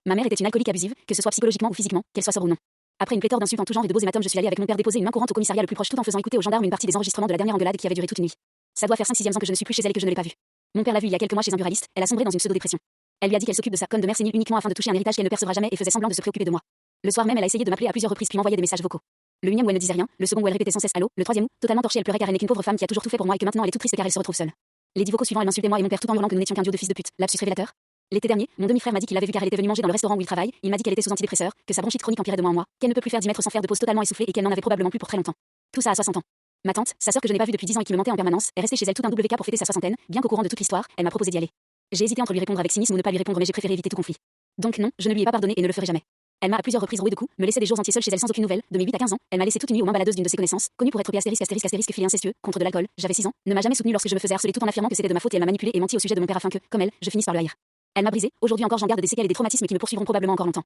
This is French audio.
Ma mère était une alcoolique abusive, que ce soit psychologiquement ou physiquement, qu'elle soit sœur ou non. Après une pléthore d'insultes en tout genre et de beaux hématomes, je suis allée avec mon père déposer une main courante au commissariat le plus proche tout en faisant écouter aux gendarmes une partie des enregistrements de la dernière engueulade qui avait duré toute une nuit. Ça doit faire 5-6e ans que je ne suis plus chez elle et que je ne l'ai pas vue. Mon père l'a vue il y a quelques mois chez un buraliste, elle a sombré dans une pseudo-dépression. Elle lui a dit qu'elle s'occupe de sa conne de mère sénile uniquement afin de toucher un héritage qu'elle ne percevra jamais et faisait semblant de se préoccuper de moi. Le soir même, elle a essayé de m'appeler à plusieurs reprises puis m'envoyait des messages vocaux. Le unième où elle ne disait rien, le second où elle répétait sans cesse allô, le troisième où, totalement torchée, elle pleurait car elle n'est qu'une pauvre femme qui a toujours tout fait pour moi et que maintenant elle est toute triste car elle se retrouve seule. Les 10 vocaux suivants, elle m'insultait moi et mon père tout en hurlant que nous n'étions qu'un duo de fils de pute. Lapsus révélateur. L'été dernier, mon demi-frère m'a dit qu'il l'avait vue car elle était venue manger dans le restaurant où il travaille. Il m'a dit qu'elle était sous antidépresseur, que sa bronchite chronique empirait de mois en mois, qu'elle ne peut plus faire 10 mètres sans faire de pause totalement essoufflée et qu'elle n'en avait probablement plus pour très longtemps. Tout ça à 60 ans. Ma tante, sa sœur que je n'ai pas vue depuis 10 ans et qui me mentait en permanence, est restée chez elle tout un WK pour fêter sa soixantaine, bien qu'au courant de toute l'histoire, elle m'a proposé d'y aller. J'ai hésité entre lui répondre avec cynisme ou ne pas lui répondre mais j'ai préféré éviter tout conflit. Donc non, je ne lui ai pas pardonné et ne le ferai jamais. Elle m'a à plusieurs reprises roué de coups, me laissait des jours entiers seule chez elle sans aucune nouvelle, de mes 8 à 15 ans, elle m'a laissé toute une nuit aux mains baladeuses d'une de ses connaissances, connue pour être filet incestueux, contre de l'alcool, j'avais 6 ans, ne m'a jamais soutenu lorsque je me faisais harceler tout en affirmant que c'était de ma faute et elle m'a manipulé et menti au sujet de mon père afin que, comme elle, je finisse par le haïr. Elle m'a brisé, aujourd'hui encore j'en garde des séquelles et des traumatismes qui me poursuivront probablement encore longtemps.